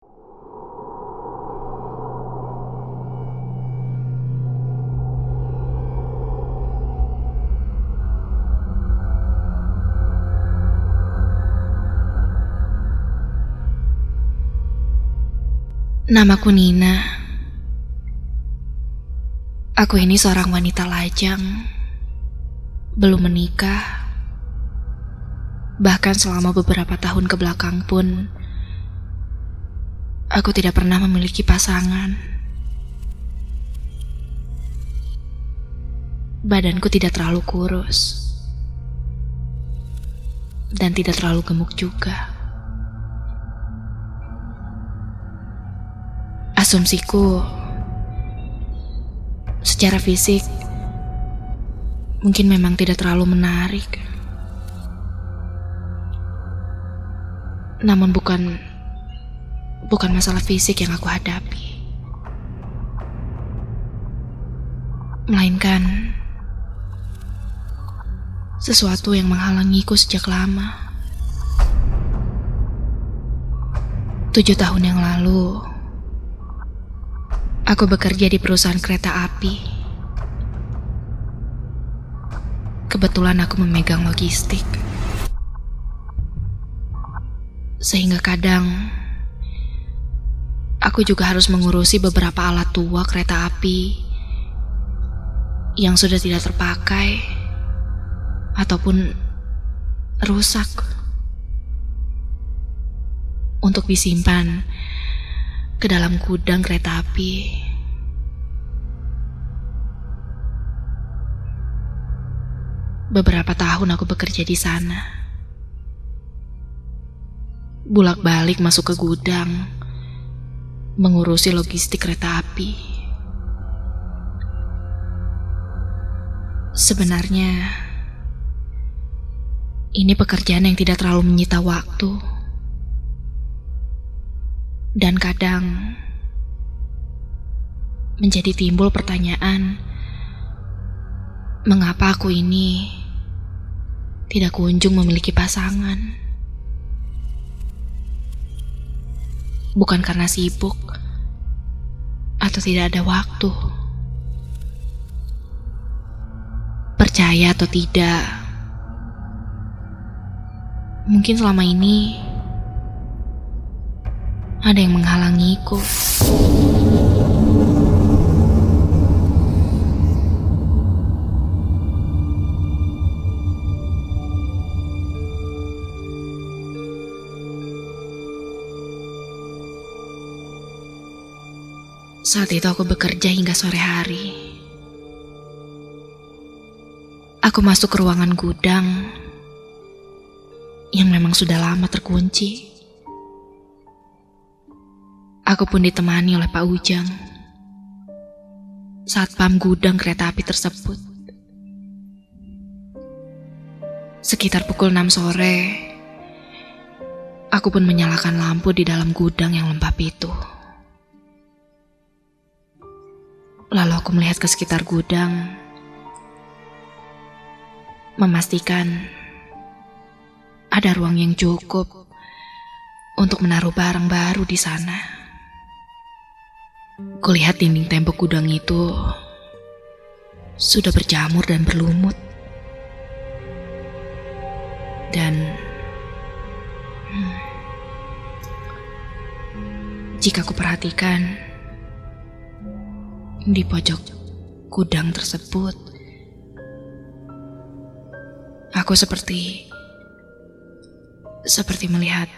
Namaku Nina. Aku ini seorang wanita lajang, belum menikah. Bahkan selama beberapa tahun kebelakang pun, aku tidak pernah memiliki pasangan. Badanku tidak terlalu kurus, dan tidak terlalu gemuk juga. Asumsiku, secara fisik mungkin memang tidak terlalu menarik. Namun bukan masalah fisik yang aku hadapi, melainkan sesuatu yang menghalangiku sejak lama. 7 tahun yang lalu, aku bekerja di perusahaan kereta api. Kebetulan aku memegang logistik. Sehingga kadang aku juga harus mengurusi beberapa alat tua kereta api yang sudah tidak terpakai ataupun rusak untuk disimpan ke dalam gudang kereta api. Beberapa tahun aku bekerja di sana. Bolak-balik masuk ke gudang, mengurusi logistik kereta api. Sebenarnya, ini pekerjaan yang tidak terlalu menyita waktu. Dan kadang menjadi timbul pertanyaan, mengapa aku ini tidak kunjung memiliki pasangan? Bukan karena sibuk atau tidak ada waktu. Percaya atau tidak, mungkin selama ini ada yang menghalangiku. Saat itu aku bekerja hingga sore hari. Aku masuk ke ruangan gudang yang memang sudah lama terkunci. Aku pun ditemani oleh Pak Ujang, satpam gudang kereta api tersebut. Sekitar pukul 6 sore, aku pun menyalakan lampu di dalam gudang yang lembab itu. Lalu aku melihat ke sekitar gudang, memastikan ada ruang yang cukup untuk menaruh barang baru di sana. Kulihat dinding tembok gudang itu sudah berjamur dan berlumut. Dan jika aku perhatikan, di pojok gudang tersebut, aku seperti melihat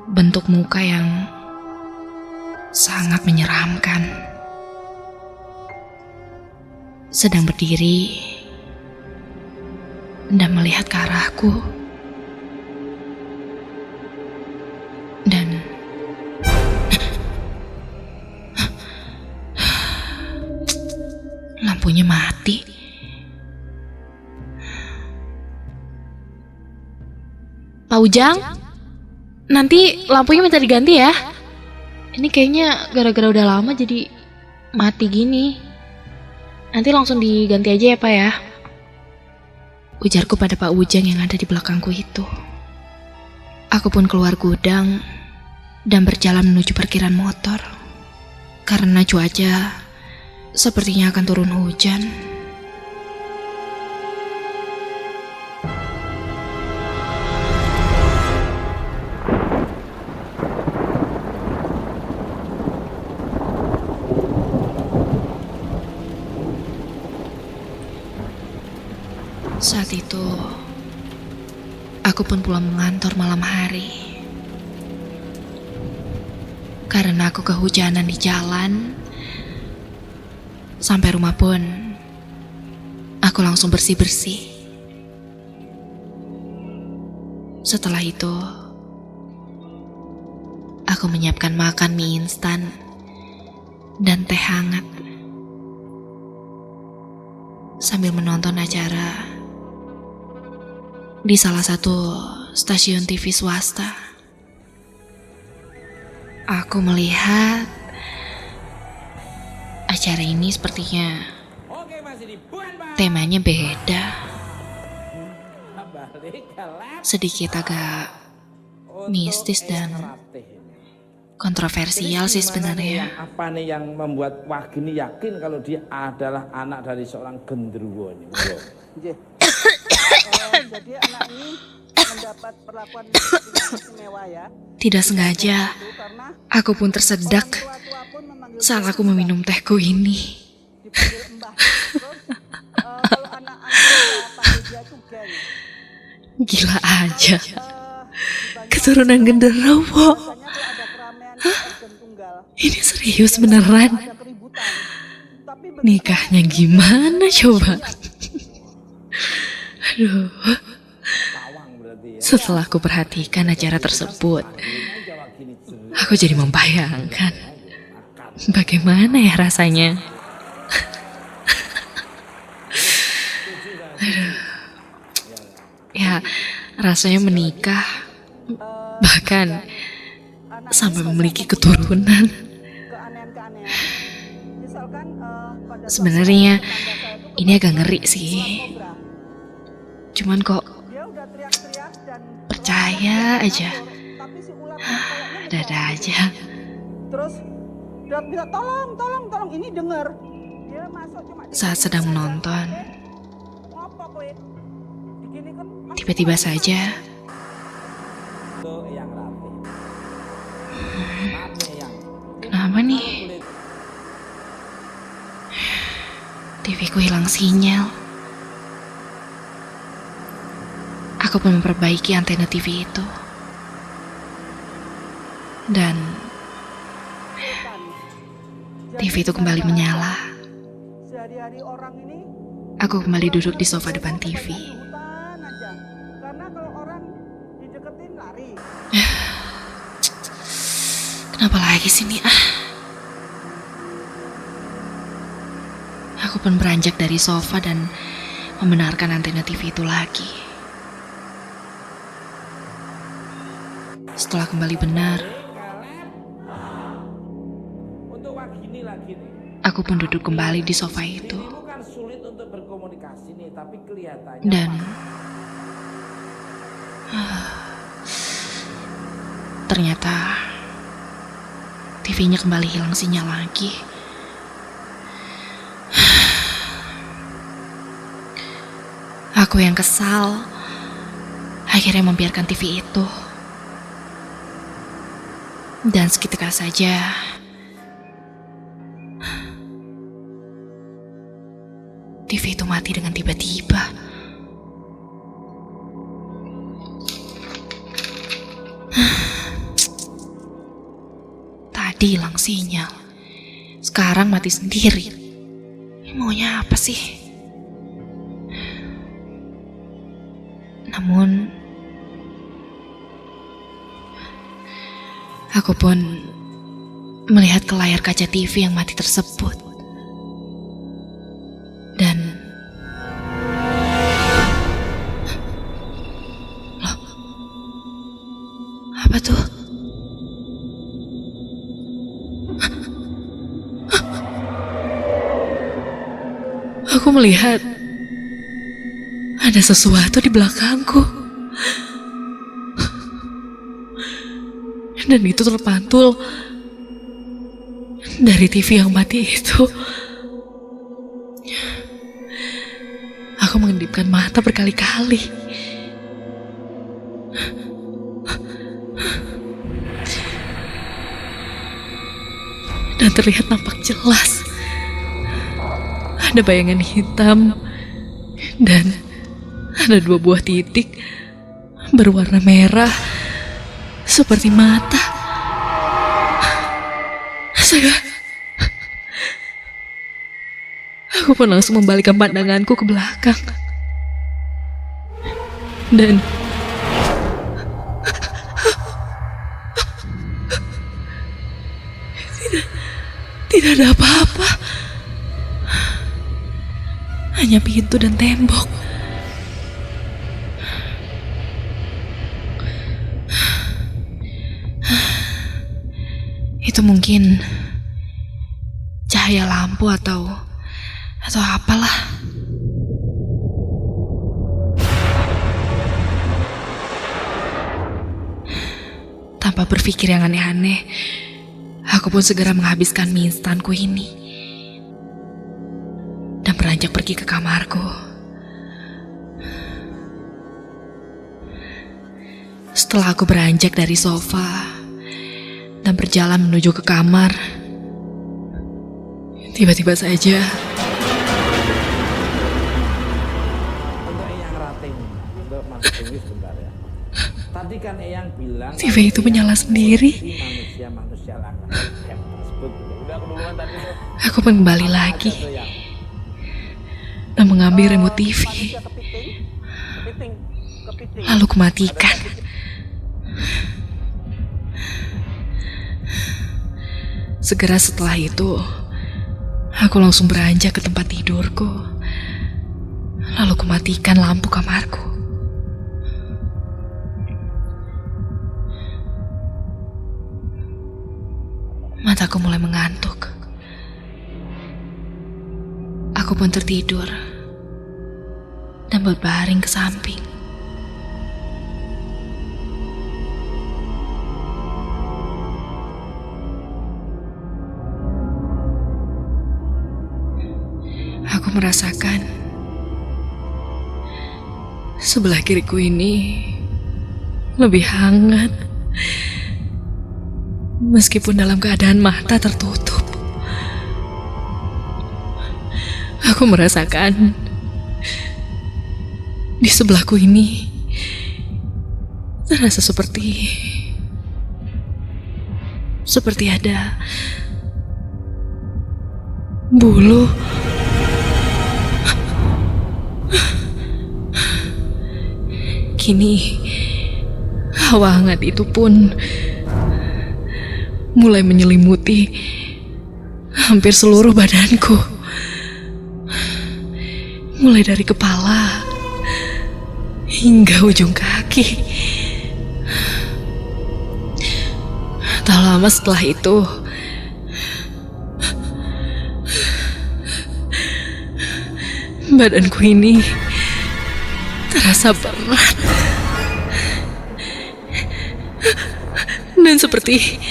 bentuk muka yang sangat menyeramkan, sedang berdiri dan melihat ke arahku. Dan lampunya mati. Pak Ujang, nanti lampunya minta diganti ya. Ini kayaknya gara-gara udah lama jadi mati gini. Nanti langsung diganti aja ya Pak ya. Ujarku pada Pak Ujang yang ada di belakangku itu. Aku pun keluar gudang dan berjalan menuju parkiran motor. Karena cuaca sepertinya akan turun hujan. Saat itu, aku pun pulang mengantor malam hari. Karena aku kehujanan di jalan, sampai rumah pun, aku langsung bersih-bersih. Setelah itu, aku menyiapkan makan mie instan dan teh hangat. Sambil menonton acara di salah satu stasiun TV swasta. Aku melihat acara ini sepertinya temanya beda. Sedikit agak mistis dan kontroversial sih sebenarnya. Apa nih yang membuat Wagini yakin kalau dia adalah anak dari seorang genderuwo ini? Jadi anak ini mendapat perlakuan istimewa ya. Tidak sengaja, aku pun tersedak saat aku meminum tehku ini. Dipanggil Mbah. Terus kalau anak-anak panggil dia tuh Gen. Gila aja, keturunan genderuwo. Biasanya tuh ada keramaian organ tunggal. Ini serius beneran. Ada keributan. Tapi Nikahnya gimana coba? Aduh. Setelah aku perhatikan acara tersebut, aku jadi membayangkan bagaimana ya rasanya. Aduh. Ya, rasanya menikah, bahkan sampai memiliki keturunan. keanehan-keanehan. Misalkan pada Sebenarnya ini agak ngeri sih. Cuman kok dia udah teriak-teriak dan percaya aja. tapi si ular kayaknya Ada aja. terus dia bilang tolong ini dengar. Dia masuk cuma Saat sedang menonton, ngapa kowe? Begini kan tiba-tiba saja Itu yang rapi. Maafnya yang kenapa nih? TV-ku hilang sinyal. Aku pun memperbaiki antena TV itu. Dan TV itu kembali menyala. sehari-hari orang ini Aku kembali duduk di sofa depan TV. di hutan aja. Karena kalau orang dideketin lari. Kenapa lagi sini? Aku pun beranjak dari sofa dan membenarkan antena TV itu lagi. Setelah kembali benar, untuk Wagini lagi nih. aku pun duduk kembali di sofa itu. Ini bukan sulit untuk berkomunikasi nih, tapi kelihatannya Dan ternyata TV-nya kembali hilang sinyal lagi. Aku yang kesal akhirnya membiarkan TV itu. Dan seketika saja TV itu mati dengan tiba-tiba. Tadi hilang sinyal, sekarang mati sendiri. Ini maunya apa sih? Namun aku pun melihat ke layar kaca TV yang mati tersebut. Dan loh, apa tuh? Aku melihat ada sesuatu di belakangku. Dan itu terpantul dari TV yang mati itu. Aku mengedipkan mata berkali-kali. Dan terlihat nampak jelas ada bayangan hitam dan ada 2 buah titik berwarna merah seperti mata. Aku pun langsung membalikkan pandanganku ke belakang. Dan tidak ada apa-apa. Hanya pintu dan tembok. Itu mungkin cahaya lampu atau apalah. Tanpa berpikir yang aneh-aneh, aku pun segera menghabiskan mie instanku ini dan beranjak pergi ke kamarku. Setelah aku beranjak dari sofa dan berjalan menuju ke kamar, tiba-tiba saja untuk Eyang Rating, untuk Mas Dewi sebentar ya. Tadi kan Eyang bilang TV itu menyala sendiri. Manusia langka tersebut. Udah keduluan tadi. Aku pun kembali lagi dan mengambil remote TV. Lalu kumatikan. Segera setelah itu, aku langsung beranjak ke tempat tidurku. Lalu kumatikan lampu kamarku. Mataku mulai mengantuk. Aku pun tertidur dan berbaring ke samping. Aku merasakan sebelah kiriku ini lebih hangat, meskipun dalam keadaan mata tertutup. Aku merasakan di sebelahku ini terasa seperti ada bulu. Kini hawa hangat itu pun mulai menyelimuti hampir seluruh badanku. Mulai dari kepala hingga ujung kaki. Tak lama setelah itu, badanku ini terasa berat dan seperti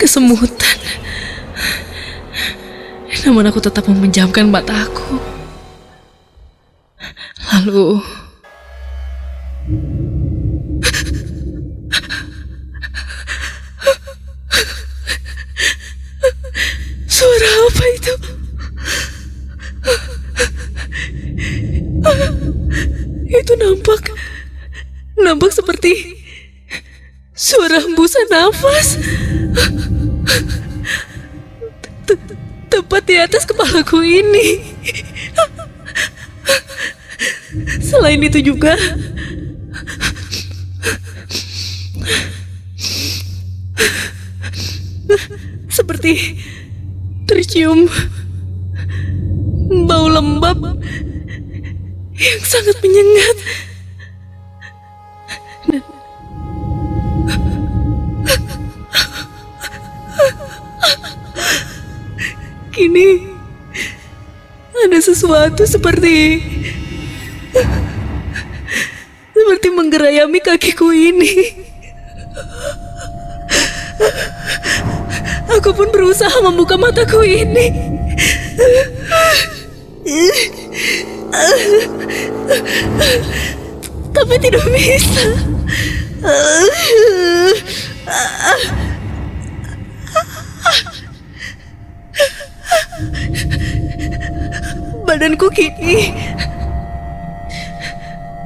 kesemutan. Namun aku tetap memejamkan mataku. Lalu suara apa itu? Itu nampak seperti suara hembusan nafas. Tepat di atas kepalaku ini. Selain itu juga seperti tercium bau lembab yang sangat menyengat. Dan kini ada sesuatu seperti menggerayami kakiku ini. Aku pun berusaha membuka mataku ini. Tapi tidak bisa. Badanku kini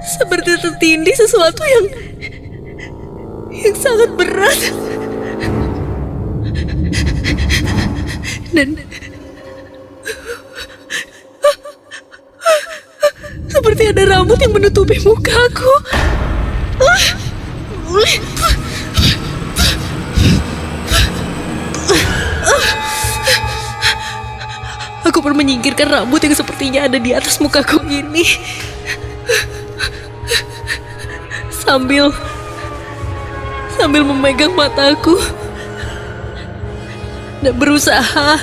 seperti tertindih sesuatu yang sangat berat. Dan seperti ada rambut yang menutupi mukaku. Aku pun menyingkirkan rambut yang sepertinya ada di atas mukaku ini. Sambil memegang mataku dan berusaha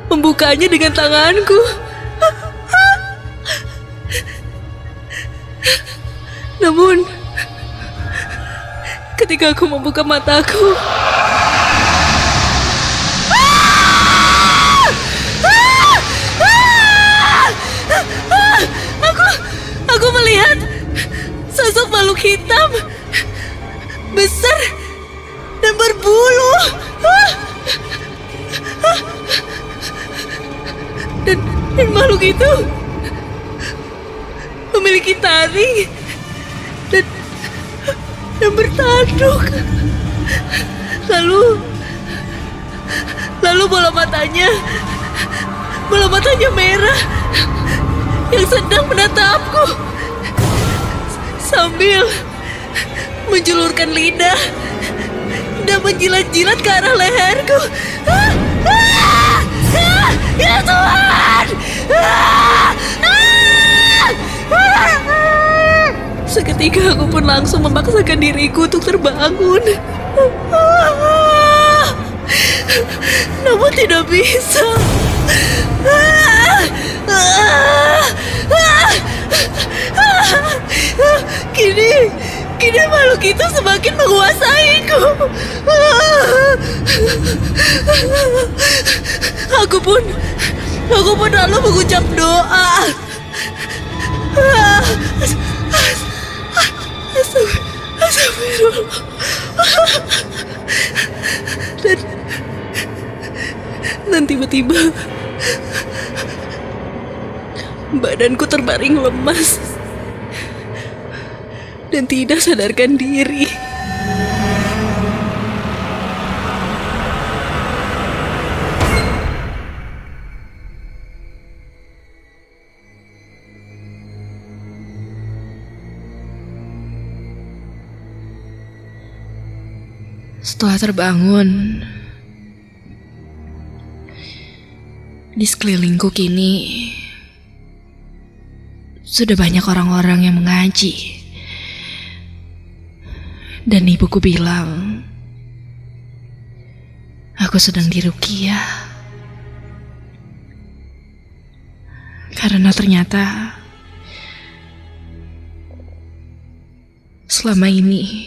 membukanya dengan tanganku. Namun ketika aku membuka mataku, aku melihat sosok makhluk hitam besar dan berbulu. Dan makhluk itu memiliki taring dan bertanduk. Lalu bola matanya merah yang sedang menatapku sambil menjulurkan lidah dan menjilat-jilat ke arah leherku. Ya Tuhan! Seketika aku pun langsung memaksakan diriku untuk terbangun. Namun tidak bisa. Kini makhluk itu semakin menguasaiku. Aku pun lalu mengucap doa. Astagfirullah. Dan tiba-tiba badanku terbaring lemas dan tidak sadarkan diri. Setelah terbangun, di sekelilingku kini sudah banyak orang-orang yang mengaji. Dan ibuku bilang aku sedang diruqyah. Karena ternyata selama ini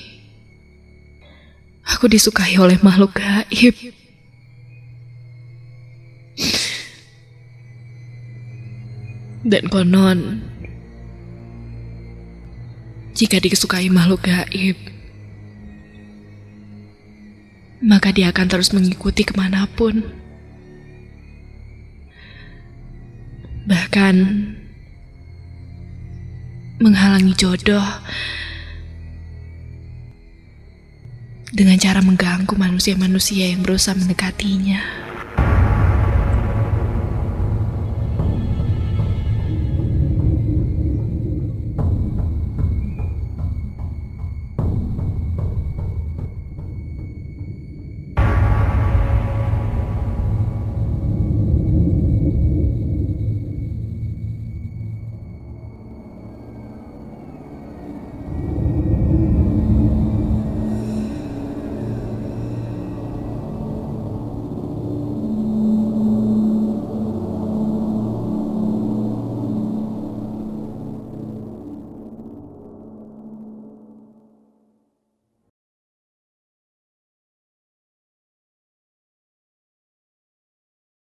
aku disukai oleh makhluk gaib. Dan konon, jika disukai makhluk gaib, maka dia akan terus mengikuti kemanapun. Bahkan menghalangi jodoh dengan cara mengganggu manusia-manusia yang berusaha mendekatinya.